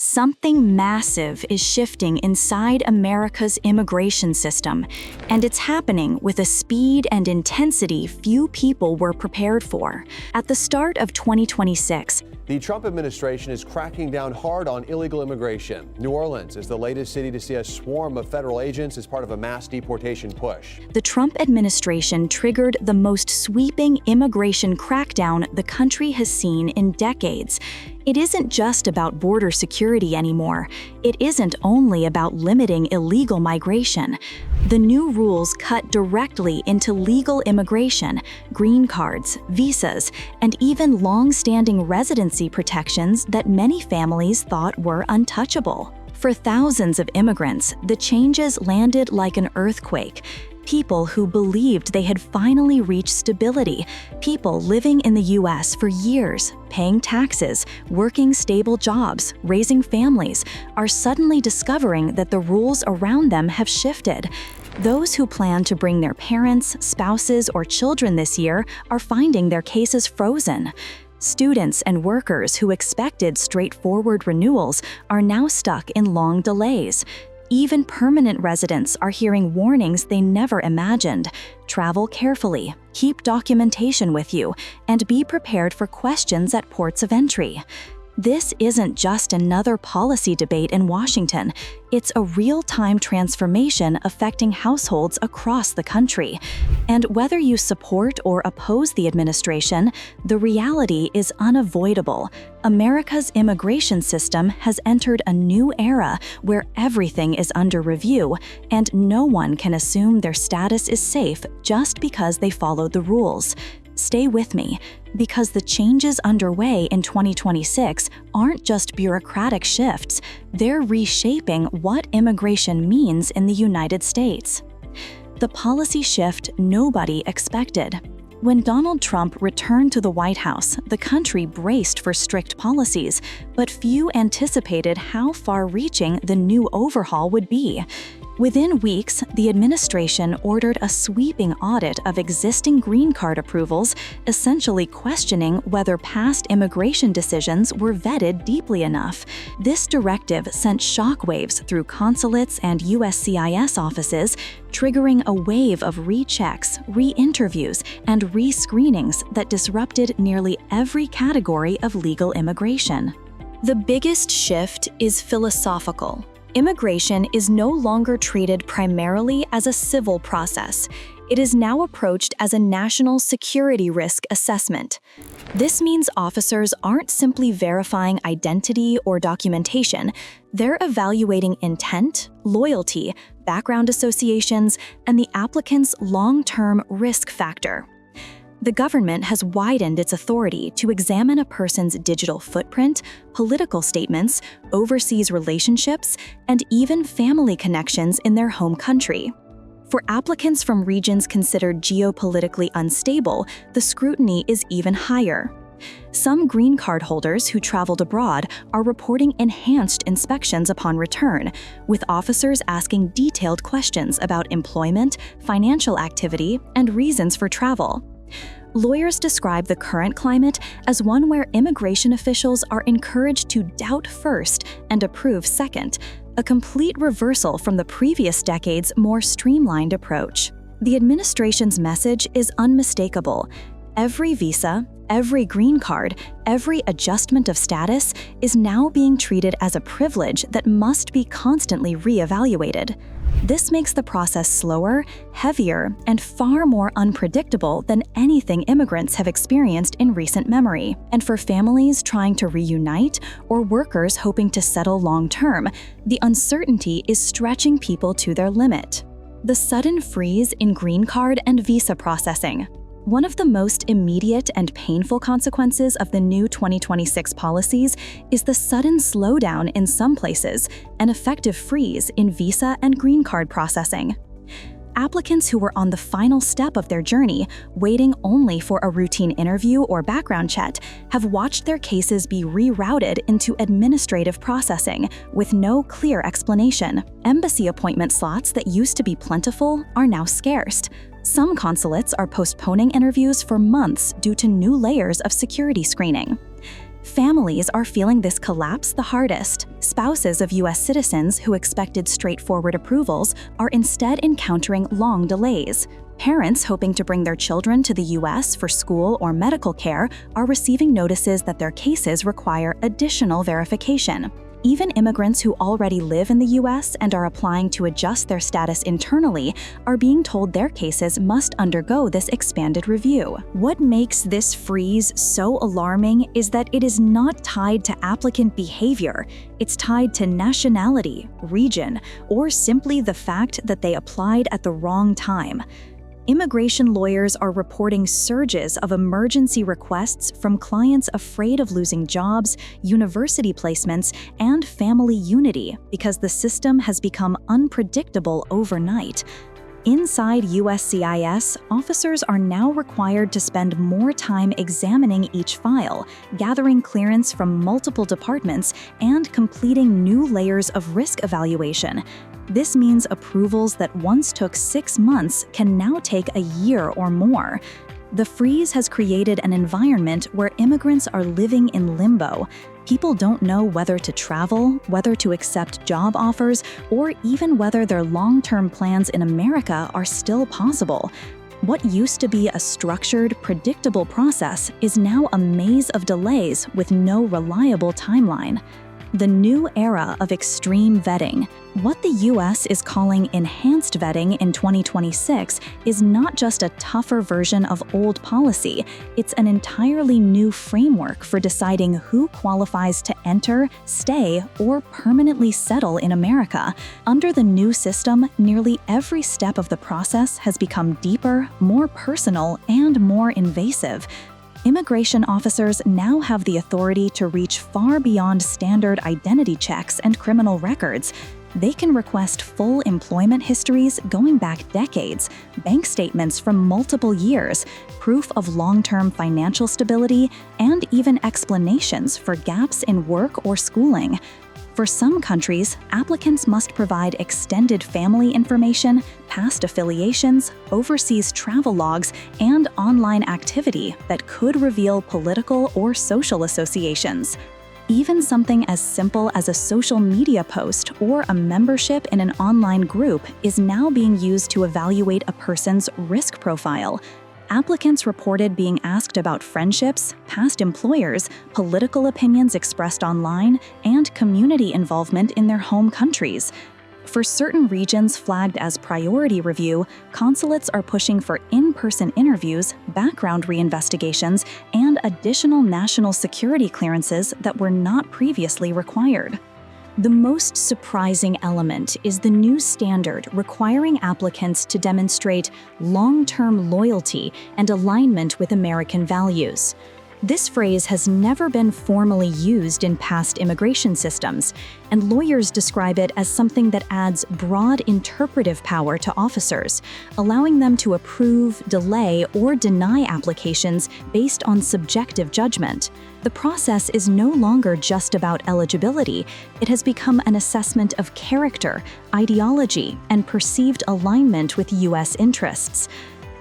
Something massive is shifting inside America's immigration system, and it's happening with a speed and intensity few people were prepared for. At the start of 2026, the Trump administration is cracking down hard on illegal immigration. New Orleans is the latest city to see a swarm of federal agents as part of a mass deportation push. The Trump administration triggered the most sweeping immigration crackdown the country has seen in decades. It isn't just about border security anymore. It isn't only about limiting illegal migration. The new rules cut directly into legal immigration, green cards, visas, and even long-standing residency protections that many families thought were untouchable. For thousands of immigrants, the changes landed like an earthquake. People who believed they had finally reached stability, people living in the U.S. for years, paying taxes, working stable jobs, raising families, are suddenly discovering that the rules around them have shifted. Those who plan to bring their parents, spouses, or children this year are finding their cases frozen. Students and workers who expected straightforward renewals are now stuck in long delays. Even permanent residents are hearing warnings they never imagined. Travel carefully, keep documentation with you, and be prepared for questions at ports of entry. This isn't just another policy debate in Washington. It's a real-time transformation affecting households across the country. And whether you support or oppose the administration, the reality is unavoidable. America's immigration system has entered a new era where everything is under review, and no one can assume their status is safe just because they followed the rules. Stay with me, because the changes underway in 2026 aren't just bureaucratic shifts, they're reshaping what immigration means in the United States. The policy shift nobody expected. When Donald Trump returned to the White House, the country braced for strict policies, but few anticipated how far-reaching the new overhaul would be. Within weeks, the administration ordered a sweeping audit of existing green card approvals, essentially questioning whether past immigration decisions were vetted deeply enough. This directive sent shockwaves through consulates and USCIS offices, triggering a wave of rechecks, re-interviews, and rescreenings that disrupted nearly every category of legal immigration. The biggest shift is philosophical. Immigration is no longer treated primarily as a civil process. It is now approached as a national security risk assessment. This means officers aren't simply verifying identity or documentation, they're evaluating intent, loyalty, background associations, and the applicant's long-term risk factor. The government has widened its authority to examine a person's digital footprint, political statements, overseas relationships, and even family connections in their home country. For applicants from regions considered geopolitically unstable, the scrutiny is even higher. Some green card holders who traveled abroad are reporting enhanced inspections upon return, with officers asking detailed questions about employment, financial activity, and reasons for travel. Lawyers describe the current climate as one where immigration officials are encouraged to doubt first and approve second, a complete reversal from the previous decade's more streamlined approach. The administration's message is unmistakable. Every visa, every green card, every adjustment of status is now being treated as a privilege that must be constantly re-evaluated. This makes the process slower, heavier, and far more unpredictable than anything immigrants have experienced in recent memory. And for families trying to reunite or workers hoping to settle long-term, the uncertainty is stretching people to their limit. The sudden freeze in green card and visa processing. One of the most immediate and painful consequences of the new 2026 policies is the sudden slowdown in some places, an effective freeze in visa and green card processing. Applicants who were on the final step of their journey, waiting only for a routine interview or background check, have watched their cases be rerouted into administrative processing with no clear explanation. Embassy appointment slots that used to be plentiful are now scarce. Some consulates are postponing interviews for months due to new layers of security screening. Families are feeling this collapse the hardest. Spouses of U.S. citizens who expected straightforward approvals are instead encountering long delays. Parents hoping to bring their children to the U.S. for school or medical care are receiving notices that their cases require additional verification. Even immigrants who already live in the U.S. and are applying to adjust their status internally are being told their cases must undergo this expanded review. What makes this freeze so alarming is that it is not tied to applicant behavior. It's tied to nationality, region, or simply the fact that they applied at the wrong time. Immigration lawyers are reporting surges of emergency requests from clients afraid of losing jobs, university placements, and family unity because the system has become unpredictable overnight. Inside USCIS, officers are now required to spend more time examining each file, gathering clearance from multiple departments, and completing new layers of risk evaluation. This means approvals that once took 6 months can now take a year or more. The freeze has created an environment where immigrants are living in limbo. People don't know whether to travel, whether to accept job offers, or even whether their long-term plans in America are still possible. What used to be a structured, predictable process is now a maze of delays with no reliable timeline. The new era of extreme vetting. What the U.S. is calling enhanced vetting in 2026 is not just a tougher version of old policy, it's an entirely new framework for deciding who qualifies to enter, stay, or permanently settle in America. Under the new system, nearly every step of the process has become deeper, more personal, and more invasive. Immigration officers now have the authority to reach far beyond standard identity checks and criminal records. They can request full employment histories going back decades, bank statements from multiple years, proof of long-term financial stability, and even explanations for gaps in work or schooling. For some countries, applicants must provide extended family information, past affiliations, overseas travel logs, and online activity that could reveal political or social associations. Even something as simple as a social media post or a membership in an online group is now being used to evaluate a person's risk profile. Applicants reported being asked about friendships, past employers, political opinions expressed online, and community involvement in their home countries. For certain regions flagged as priority review, consulates are pushing for in-person interviews, background reinvestigations, and additional national security clearances that were not previously required. The most surprising element is the new standard requiring applicants to demonstrate long-term loyalty and alignment with American values. This phrase has never been formally used in past immigration systems, and lawyers describe it as something that adds broad interpretive power to officers, allowing them to approve, delay, or deny applications based on subjective judgment. The process is no longer just about eligibility. It has become an assessment of character, ideology, and perceived alignment with U.S. interests.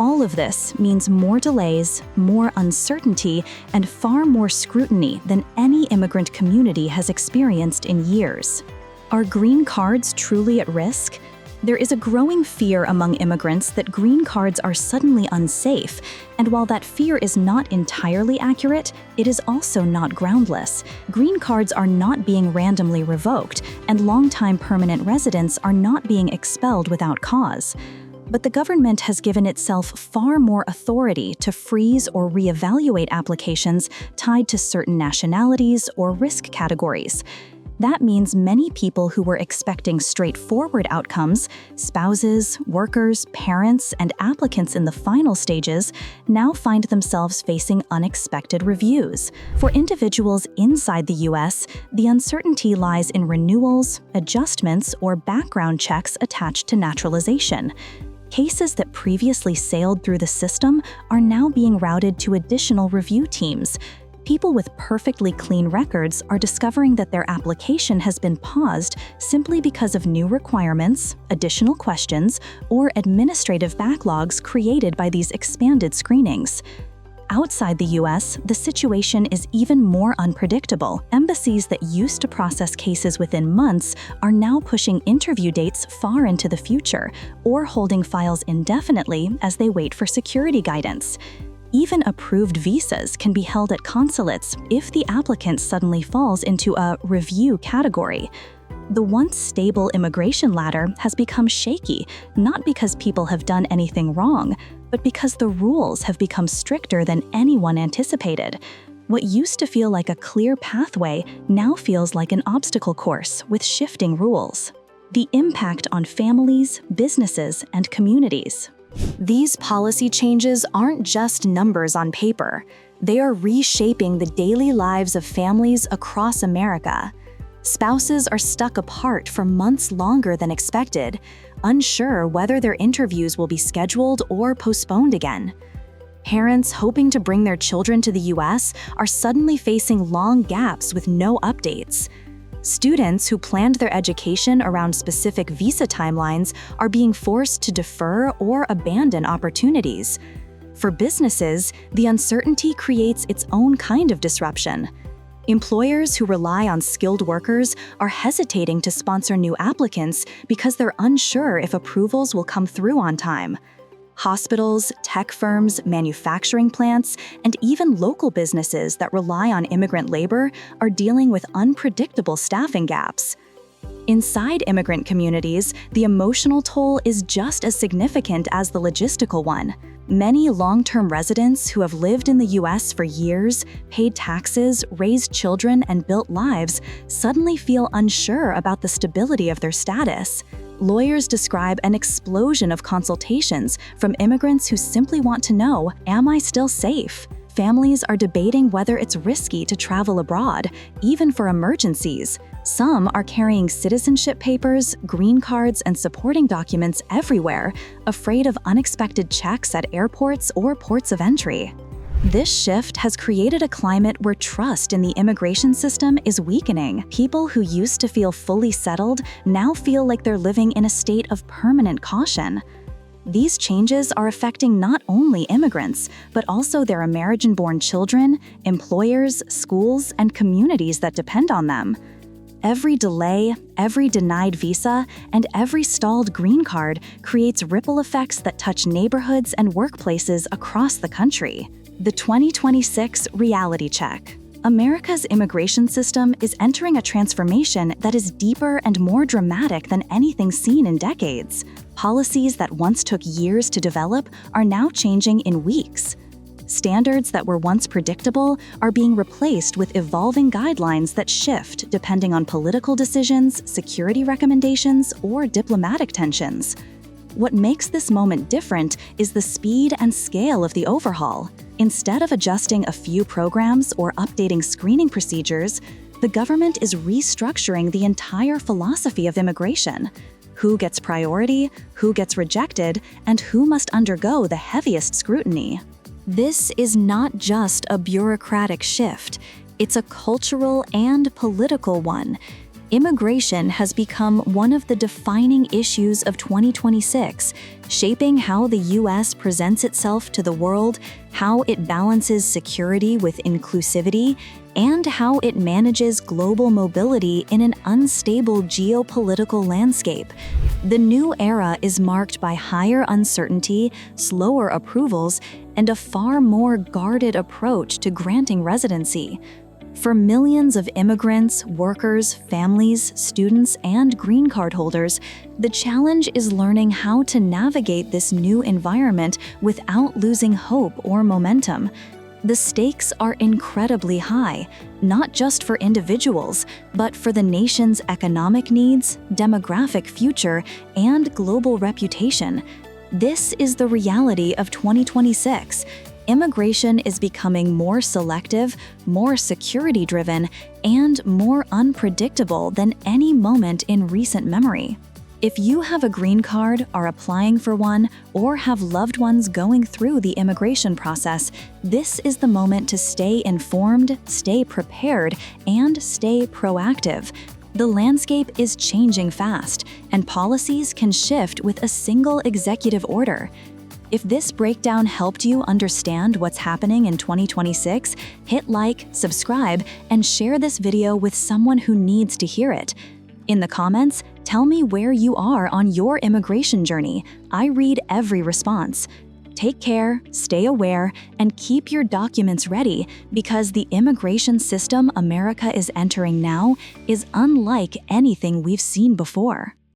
All of this means more delays, more uncertainty, and far more scrutiny than any immigrant community has experienced in years. Are green cards truly at risk? There is a growing fear among immigrants that green cards are suddenly unsafe, and while that fear is not entirely accurate, it is also not groundless. Green cards are not being randomly revoked, and long-time permanent residents are not being expelled without cause. But the government has given itself far more authority to freeze or reevaluate applications tied to certain nationalities or risk categories. That means many people who were expecting straightforward outcomes, spouses, workers, parents, and applicants in the final stages, now find themselves facing unexpected reviews. For individuals inside the U.S., the uncertainty lies in renewals, adjustments, or background checks attached to naturalization. Cases that previously sailed through the system are now being routed to additional review teams. People with perfectly clean records are discovering that their application has been paused simply because of new requirements, additional questions, or administrative backlogs created by these expanded screenings. Outside the US, the situation is even more unpredictable. Embassies that used to process cases within months are now pushing interview dates far into the future or holding files indefinitely as they wait for security guidance. Even approved visas can be held at consulates if the applicant suddenly falls into a review category. The once stable immigration ladder has become shaky, not because people have done anything wrong, but because the rules have become stricter than anyone anticipated. What used to feel like a clear pathway now feels like an obstacle course with shifting rules. The impact on families, businesses, and communities. These policy changes aren't just numbers on paper. They are reshaping the daily lives of families across America. Spouses are stuck apart for months longer than expected, unsure whether their interviews will be scheduled or postponed again. Parents hoping to bring their children to the US are suddenly facing long gaps with no updates. Students who planned their education around specific visa timelines are being forced to defer or abandon opportunities. For businesses, the uncertainty creates its own kind of disruption. Employers who rely on skilled workers are hesitating to sponsor new applicants because they're unsure if approvals will come through on time. Hospitals, tech firms, manufacturing plants, and even local businesses that rely on immigrant labor are dealing with unpredictable staffing gaps. Inside immigrant communities, the emotional toll is just as significant as the logistical one. Many long-term residents who have lived in the US for years, paid taxes, raised children, and built lives suddenly feel unsure about the stability of their status. Lawyers describe an explosion of consultations from immigrants who simply want to know, am I still safe? Families are debating whether it's risky to travel abroad, even for emergencies. Some are carrying citizenship papers, green cards, and supporting documents everywhere, afraid of unexpected checks at airports or ports of entry. This shift has created a climate where trust in the immigration system is weakening. People who used to feel fully settled now feel like they're living in a state of permanent caution. These changes are affecting not only immigrants, but also their American-born children, employers, schools, and communities that depend on them. Every delay, every denied visa, and every stalled green card creates ripple effects that touch neighborhoods and workplaces across the country. The 2026 Reality Check. America's immigration system is entering a transformation that is deeper and more dramatic than anything seen in decades. Policies that once took years to develop are now changing in weeks. Standards that were once predictable are being replaced with evolving guidelines that shift depending on political decisions, security recommendations, or diplomatic tensions. What makes this moment different is the speed and scale of the overhaul. Instead of adjusting a few programs or updating screening procedures, the government is restructuring the entire philosophy of immigration. Who gets priority, who gets rejected, and who must undergo the heaviest scrutiny. This is not just a bureaucratic shift, it's a cultural and political one. Immigration has become one of the defining issues of 2026, shaping how the U.S. presents itself to the world, how it balances security with inclusivity, and how it manages global mobility in an unstable geopolitical landscape. The new era is marked by higher uncertainty, slower approvals, and a far more guarded approach to granting residency. For millions of immigrants, workers, families, students, and green card holders, the challenge is learning how to navigate this new environment without losing hope or momentum. The stakes are incredibly high, not just for individuals, but for the nation's economic needs, demographic future, and global reputation. This is the reality of 2026. Immigration is becoming more selective, more security-driven, and more unpredictable than any moment in recent memory. If you have a green card, are applying for one, or have loved ones going through the immigration process, this is the moment to stay informed, stay prepared, and stay proactive. The landscape is changing fast, and policies can shift with a single executive order. If this breakdown helped you understand what's happening in 2026, hit like, subscribe, and share this video with someone who needs to hear it. In the comments, tell me where you are on your immigration journey. I read every response. Take care, stay aware, and keep your documents ready, because the immigration system America is entering now is unlike anything we've seen before.